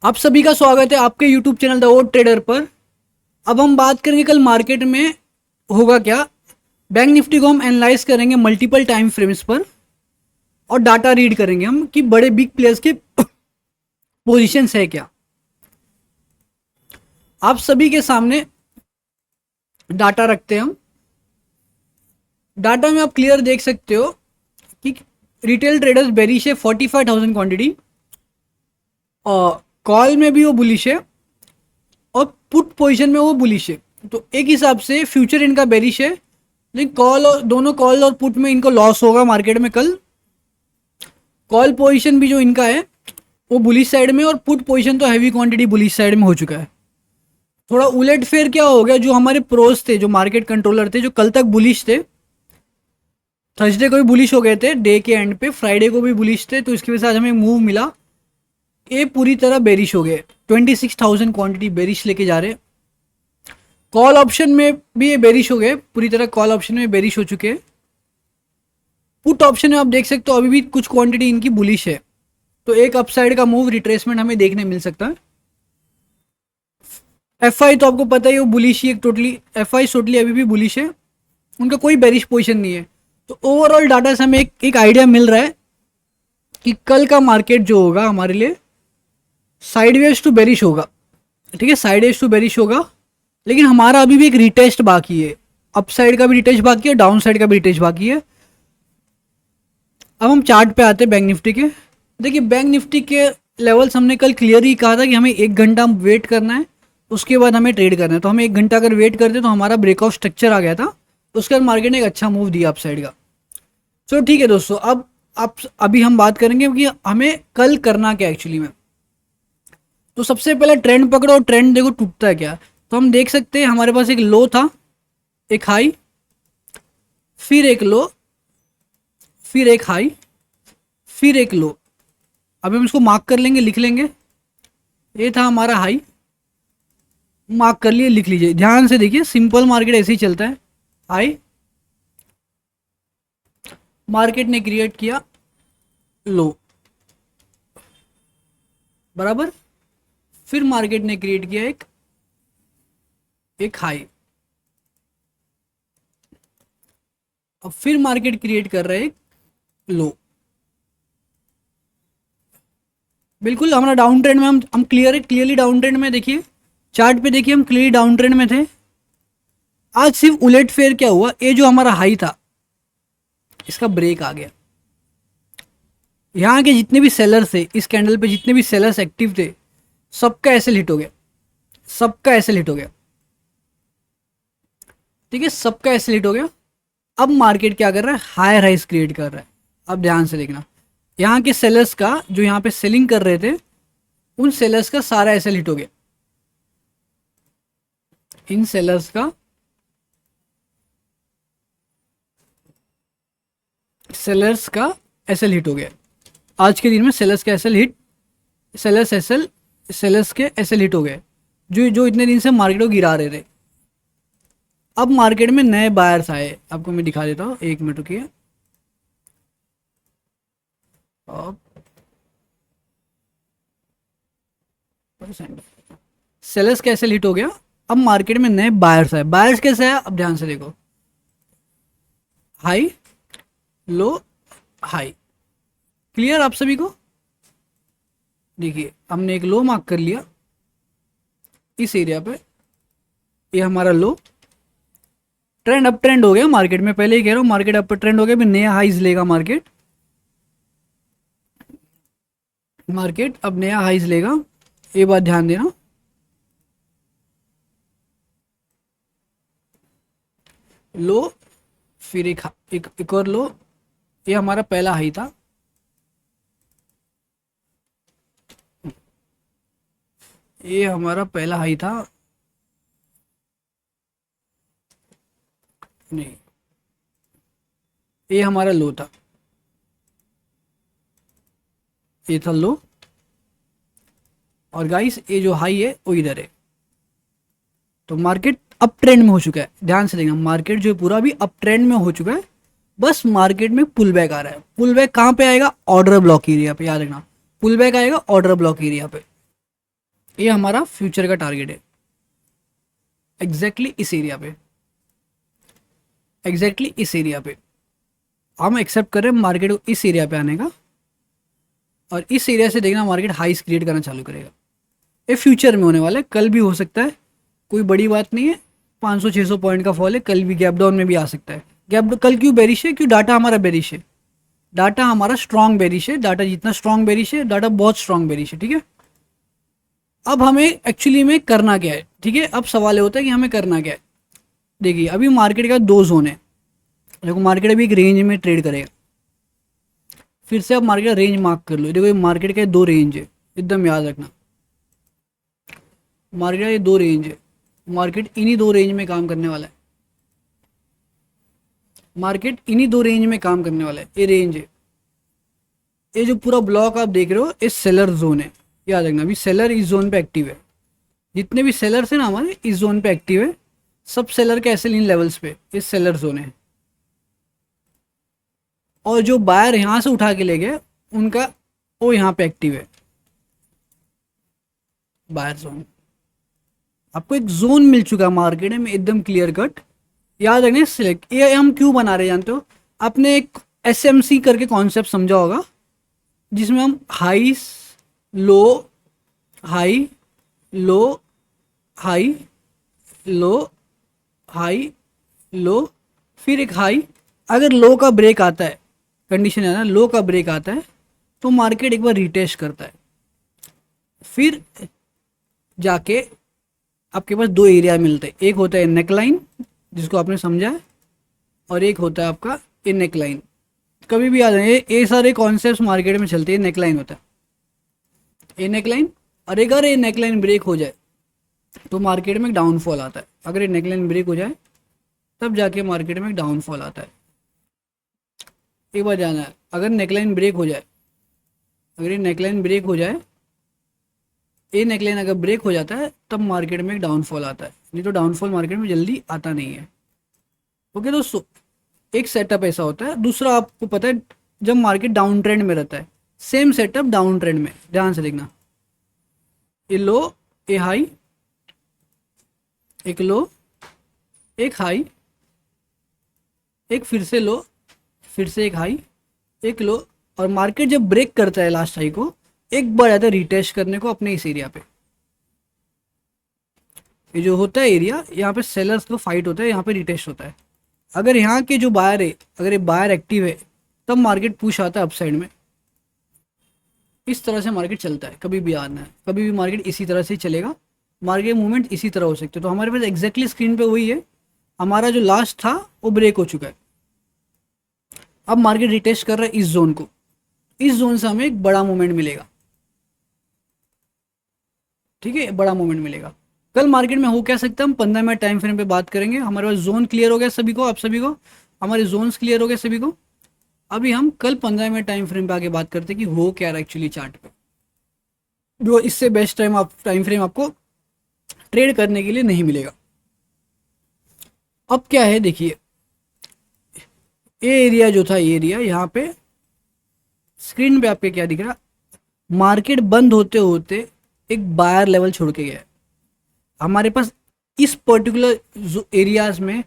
आप सभी का स्वागत है आपके YouTube channel the odd trader पर। अब हम बात करेंगे कल मार्केट में होगा क्या। बैंक निफ्टी को हम एनालाइज करेंगे मल्टीपल टाइम फ्रेम्स पर और डाटा रीड करेंगे हम कि बड़े बिग प्लेयर्स के पोजीशंस है क्या। आप सभी के सामने डाटा रखते हैं हम। डाटा में आप क्लियर देख सकते हो कि रिटेल ट्रेडर्स बेरिश है 45,000 क्वांटिटी, और कॉल में भी वो बुलिश है और पुट पोजीशन में वो बुलिश है। तो एक हिसाब से फ्यूचर इनका बेरिश है, लेकिन कॉल और दोनों कॉल और पुट में इनको लॉस होगा मार्केट में कल। कॉल पोजीशन भी जो इनका है वो बुलिश साइड में, और पुट पोजीशन तो हैवी क्वांटिटी बुलिश साइड में हो चुका है। थोड़ा उलट फेर क्या हो गया, जो हमारे प्रोस थे, जो मार्केट कंट्रोलर थे, जो कल तक बुलिश थे, थर्सडे को भी बुलिश हो गए थे डे के एंड पे, फ्राइडे को भी बुलिश थे, तो इसकी वजह से आज हमें मूव मिला। ये पूरी तरह बेरिश हो गए, 26,000 क्वांटिटी बेरिश लेके जा रहे। कॉल ऑप्शन में भी ये बेरिश हो गए, पूरी तरह कॉल ऑप्शन में बेरिश हो चुके हैं। पुट ऑप्शन में आप देख सकते हो अभी भी कुछ क्वांटिटी इनकी बुलिश है, तो एक अपसाइड का मूव रिट्रेसमेंट हमें देखने मिल सकता है। एफआई तो आपको पता ही है वो बुलिश ही, एक टोटली एफआई टोटली अभी भी बुलिश है, उनका कोई बेरिश पोजीशन नहीं है। तो ओवरऑल डाटा से हमें एक आइडिया मिल रहा है कि कल का मार्केट जो होगा हमारे लिए साइडवेज टू बेरिश होगा। ठीक है, साइडवेज टू बेरिश होगा, लेकिन हमारा अभी भी एक रिटेस्ट बाकी है। अपसाइड का भी रिटेस्ट बाकी है, डाउन साइड का भी रिटेस्ट बाकी है। अब हम चार्ट पे आते हैं बैंक निफ्टी के। देखिए बैंक निफ्टी के लेवल्स हमने कल क्लियर ही कहा था कि हमें 1 घंटा वेट करना है, उसके बाद हमें ट्रेड करना है। तो हमें 1 घंटा अगर वेट करते तो हमारा ब्रेकआउट स्ट्रक्चर आ गया था, उसके बाद मार्केट ने एक अच्छा मूव दिया अपसाइड का। चलो ठीक है दोस्तों, अब अभी हम बात करेंगे कि हमें कल करना क्या एक्चुअली में। तो सबसे पहले ट्रेंड पकड़ो और ट्रेंड देखो टूटता है क्या। तो हम देख सकते हैं हमारे पास एक लो था, एक हाई, फिर एक लो, फिर एक हाई, फिर एक लो। अभी हम इसको मार्क कर लेंगे, लिख लेंगे। ये था हमारा हाई, मार्क कर लिए, लिख लीजिए। ध्यान से देखिए, सिंपल मार्केट ऐसे ही चलता है। हाई, मार्केट ने क्रिएट किया लो, बराबर, फिर मार्केट ने क्रिएट किया एक हाई, अब फिर मार्केट क्रिएट कर रहा है एक लो। बिल्कुल हमारा डाउन ट्रेंड में हम क्लियरली डाउन ट्रेंड में। देखिए चार्ट पे, देखिए हम क्लियरली डाउन ट्रेंड में थे। आज सिर्फ उलट फेयर क्या हुआ, ये जो हमारा हाई था इसका ब्रेक आ गया। यहाँ के जितने भी सेलर्स थे इस कैंडल पे, जितने भी सेलर्स एक्टिव थे, सबका एसएल हिट हो गया, सबका एसएल हिट हो गया। ठीक है, सबका एसएल हिट हो गया। अब मार्केट क्या कर रहा है, हायर हाइस क्रिएट कर रहा है। अब ध्यान से देखना, यहाँ के सेलर्स का, जो यहाँ पे सेलिंग कर रहे थे, उन सेलर्स का सारा एसएल हिट हो गया। इन सेलर्स का एसएल हिट हो गया। आज के दिन में सेलर्स का एसएल हिट, सेलर्स के एसएल हिट हो गए, जो इतने दिन से मार्केट को गिरा रहे थे। अब मार्केट में नए बायर्स आए, आपको मैं दिखा देता हूँ, 1 मिनट रुकिए। सेलर्स का एसएल हिट हो गया, अब मार्केट में नए बायर्स आए। बायर्स कैसे है, अब ध्यान से देखो, हाई लो हाई, क्लियर आप सभी को। देखिए हमने एक लो मार्क कर लिया इस एरिया पे, ये हमारा लो। ट्रेंड अप ट्रेंड हो गया मार्केट में, पहले ही कह रहा हूँ मार्केट अप ट्रेंड हो गया, नया हाइज लेगा मार्केट अब नया हाइज लेगा, ये बात ध्यान देना। लो, फिर एक और लो, ये हमारा पहला हाई था, ये हमारा पहला हाई था, नहीं, ये हमारा लो था, ये था लो, और गाइस ये जो हाई है वो इधर है। तो मार्केट अप ट्रेंड में हो चुका है, ध्यान से देखना, मार्केट जो है पूरा भी अप ट्रेंड में हो चुका है। बस मार्केट में पुल बैक आ रहा है। पुल बैक कहाँ पे आएगा, ऑर्डर ब्लॉक एरिया पे, याद रखना, पुल बैक आएगा ऑर्डर ब्लॉक एरिया पे। ये हमारा फ्यूचर का टारगेट है, एग्जैक्टली इस एरिया पे, एग्जैक्टली इस एरिया पे हम एक्सेप्ट कर रहे हैं मार्केट को इस एरिया पे आने का, और इस एरिया से देखना मार्केट हाइस क्रिएट करना चालू करेगा। ये फ्यूचर में होने वाला है, कल भी हो सकता है, कोई बड़ी बात नहीं है। 500-600 पॉइंट का फॉल है, कल भी गैप डाउन में भी आ सकता है। गैप कल क्यों बेरिश है? क्यों? डाटा हमारा बेरिश है, डाटा हमारा स्ट्रॉन्ग बेरिश है। डाटा जितना स्ट्रॉन्ग बेरिश है, डाटा बहुत स्ट्रॉन्ग बेरिश है, ठीक है। अब हमें एक्चुअली में करना क्या है, ठीक है। अब सवाल ये होता है कि हमें करना क्या है। देखिए अभी मार्केट का दो जोन है, देखो मार्केट अभी एक रेंज में ट्रेड करेगा। फिर से आप मार्केट का रेंज मार्क कर लो, देखो ये मार्केट का दो रेंज है, एकदम याद रखना। मार्केट का ये दो रेंज है, मार्केट इन्हीं दो रेंज में काम करने वाला है, मार्केट इन्हीं दो रेंज में काम करने वाला है। ये रेंज है, ये जो पूरा ब्लॉक आप देख रहे हो ये सेलर जोन है, याद रखना। अभी सेलर इस जोन पे एक्टिव है, जितने भी सेलर्स हैं ना हमारे इस जोन पे एक्टिव है, सब सेलर के एसएल इन लेवल्स पे ये सेलर जोन है। और जो बायर यहाँ से उठा के ले गए उनका वो यहाँ पे एक्टिव है, बायर जोन। आपको एक जोन मिल चुका है मार्केट में एकदम क्लियर कट, याद रखना। सिलेक्ट ये हम क्यों बना रहे हैं जानते हो? आपने एक एसएमसी करके कॉन्सेप्ट समझा होगा, जिसमें हम high low high low high low high low, फिर एक हाई। अगर लो का ब्रेक आता है, कंडीशन है ना, लो का ब्रेक आता है तो मार्केट एक बार रिटेस्ट करता है। फिर जाके आपके पास दो एरिया मिलते हैं, एक होता है नेकलाइन जिसको आपने समझा है, और एक होता है आपका ये नेकलाइन। कभी भी याद रहे ये सारे कॉन्सेप्ट्स मार्केट में चलते हैं। नेकलाइन होता है ये नेकलाइन, और अगर ये नेकलाइन ब्रेक हो जाए तो मार्केट में डाउनफॉल आता है। अगर ये नेकलाइन ब्रेक हो जाए तब जाके मार्केट में डाउनफॉल आता है। एक बार जाना है, अगर नेकलाइन ब्रेक हो जाए, अगर ये नेकलाइन ब्रेक हो जाए, ये नेकलाइन अगर ब्रेक हो जाता है तब मार्केट में एक डाउनफॉल आता है, नहीं तो डाउनफॉल मार्केट में जल्दी आता नहीं है। ओके दोस्तों, एक सेटअप ऐसा होता है। दूसरा आपको पता है जब मार्केट डाउन ट्रेंड में रहता है, सेम सेटअप डाउन ट्रेंड में, ध्यान से देखना। ये लो, ये हाई, एक लो, एक हाई, एक फिर से लो, फिर से एक हाई, एक लो, और मार्केट जब ब्रेक करता है लास्ट हाई को, एक बार आता है रिटेस्ट करने को अपने इस एरिया पे। ये जो होता है एरिया, यहाँ पे सेलर्स का फाइट होता है, यहाँ पे रिटेस्ट होता है। अगर यहाँ के जो बायर है, अगर ये बायर एक्टिव है तब मार्केट पुश आता है अपसाइड में। इस तरह से मार्केट चलता है, कभी भी आना है, कभी भी मार्केट इसी तरह से चलेगा। मार्केट मूवमेंट इसी तरह हो सकते हैं। तो हमारे पास एग्जैक्टली स्क्रीन पे वही है, हमारा जो लास्ट था वो ब्रेक हो चुका है। अब मार्केट रिटेस्ट कर रहा है इस जोन को, इस जोन से हमें एक बड़ा मूवमेंट मिलेगा, ठीक है, बड़ा मूवमेंट मिलेगा। कल मार्केट में हो क्या सकता है, हम 15 मिनट टाइम फ्रेम पे बात करेंगे। हमारे पास जोन क्लियर हो गया सभी को, आप सभी को हमारे जोन्स क्लियर हो गए सभी को। अभी हम कल 15 मिनट टाइम फ्रेम पे आगे बात करते हैं कि हो क्या रहा एक्चुअली चार्ट पे, जो इससे बेस्ट टाइम फ्रेम आपको ट्रेड करने के लिए नहीं मिलेगा। अब क्या है देखिए, ये एरिया जो था, ये एरिया यहाँ पे स्क्रीन पे आपके क्या दिख रहा, मार्केट बंद होते होते एक बायर लेवल छोड़ के गया। हमारे पास इस पर्टिकुलर एरियाज में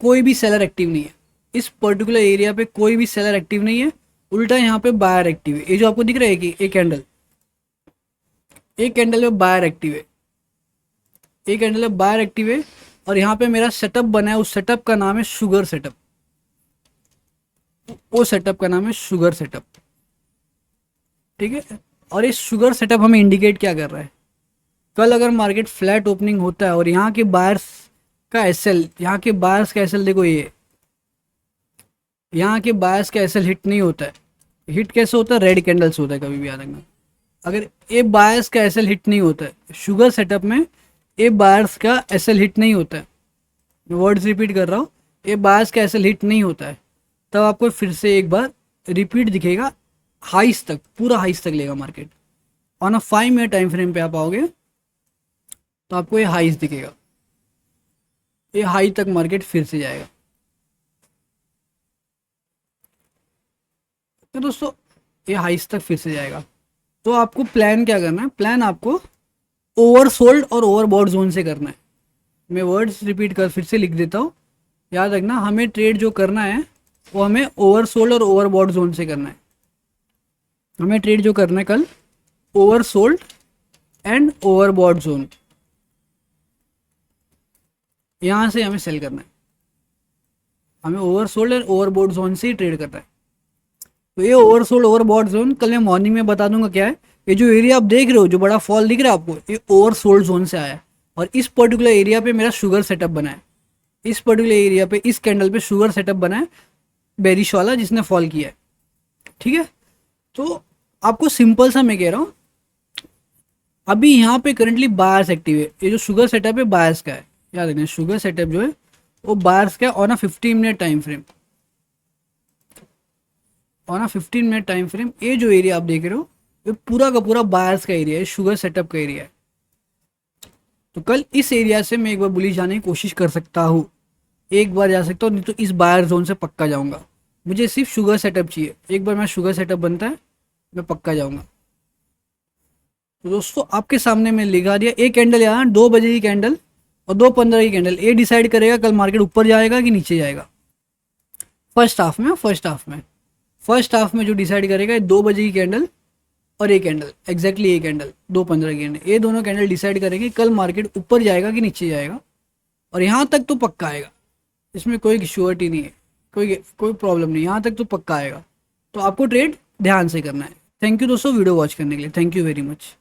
कोई भी सेलर एक्टिव नहीं है, इस पर्टिकुलर एरिया पे कोई भी सेलर एक्टिव नहीं है, उल्टा यहाँ पे बायर एक्टिव है। ये जो आपको दिख रहा है कि एक कैंडल, एक कैंडल में बायर एक्टिव है, एक कैंडल में बायर एक्टिव है, और यहाँ पे मेरा सेटअप बना है, उस सेटअप का नाम है शुगर सेटअप, वो सेटअप का नाम है शुगर सेटअप, ठीक है। और इस शुगर सेटअप हमें इंडिकेट क्या कर रहा है, कल अगर मार्केट फ्लैट ओपनिंग होता है और यहाँ के बायर्स का एसएल, यहाँ के बायर्स का एसएल देखो, ये यहाँ के बायर्स का एसएल हिट नहीं होता है। हिट कैसे होता है, रेड कैंडल्स होता है, कभी भी याद रखना। अगर ए बायर्स का एसएल हिट नहीं होता है शुगर सेटअप में, ए बायर्स का एसएल हिट नहीं होता है, वर्ड्स रिपीट कर रहा हूँ, ए बायर्स का एसएल हिट नहीं होता है, तब आपको फिर से एक बार रिपीट दिखेगा, हाइस तक, पूरा हाइस तक लेगा market. On a 5 minute time frame पे आप आओगे तो आपको ये हाइस दिखेगा, ये हाई तक मार्केट फिर से जाएगा। तो दोस्तों ये हाइस तक फिर से जाएगा। तो आपको प्लान क्या करना है, प्लान आपको ओवरसोल्ड और ओवरबॉट जोन से करना है। मैं वर्ड्स रिपीट कर फिर से लिख देता हूँ, याद रखना। हमें ट्रेड जो करना है वो हमें ओवरसोल्ड और ओवरबॉट जोन से करना है। हमें ट्रेड जो करना है कल, ओवरसोल्ड एंड ओवरबॉट जोन, यहाँ से हमें सेल करना है। हमें ओवरसोल्ड एंड ओवरबॉट जोन से ही ट्रेड करना है। तो ये ओवरसोल्ड ओवरबॉट जोन कल मैं मॉर्निंग में बता दूंगा क्या है। ये जो एरिया आप देख रहे हो, जो बड़ा फॉल दिख रहा है आपको, ये ओवरसोल्ड जोन से आया है। और इस पर्टिकुलर एरिया पे मेरा शुगर सेटअप बना है। इस पर्टिकुलर एरिया पे, इस कैंडल पे शुगर सेटअप बना है बेरिश वाला, जिसने फॉल किया है। ठीक है, तो आपको सिंपल सा मैं कह रहा हूँ, अभी यहाँ पे करंटली बायर्स एक्टिव है। ये जो शुगर सेटअप है बायर्स का है, याद रखना। शुगर सेटअप जो है वो बायर्स का है on a 15 minute time frame. On a 15 minute time frame ये जो एरिया आप देख रहे हो, ये पूरा का पूरा बायर्स का एरिया है, शुगर सेटअप का एरिया है। तो कल इस एरिया से मैं एक बार बुलिश जाने की कोशिश कर सकता हूँ, एक बार जा सकता हूँ, नहीं तो इस बायर जोन से पक्का जाऊंगा। मुझे सिर्फ शुगर सेटअप चाहिए, एक बार मेरा शुगर सेटअप बनता है मैं पक्का जाऊंगा। तो दोस्तों आपके सामने मैं लिखा दिया, एक कैंडल यहाँ 2 बजे की कैंडल और 2:15 की कैंडल, ये डिसाइड करेगा कल मार्केट ऊपर जाएगा कि नीचे जाएगा। फर्स्ट हाफ में जो डिसाइड करेगा 2 बजे की कैंडल और ये कैंडल, एग्जैक्टली ये कैंडल 2:15 की कैंडल, ये दोनों कैंडल डिसाइड करेंगे कल मार्केट ऊपर जाएगा कि नीचे जाएगा। और यहाँ तक तो पक्का आएगा, इसमें कोई श्योरिटी नहीं है, कोई कोई प्रॉब्लम नहीं, यहाँ तक तो पक्का आएगा। तो आपको ट्रेड ध्यान से करना है। थैंक यू दोस्तों वीडियो वॉच करने के लिए, थैंक यू वेरी मच।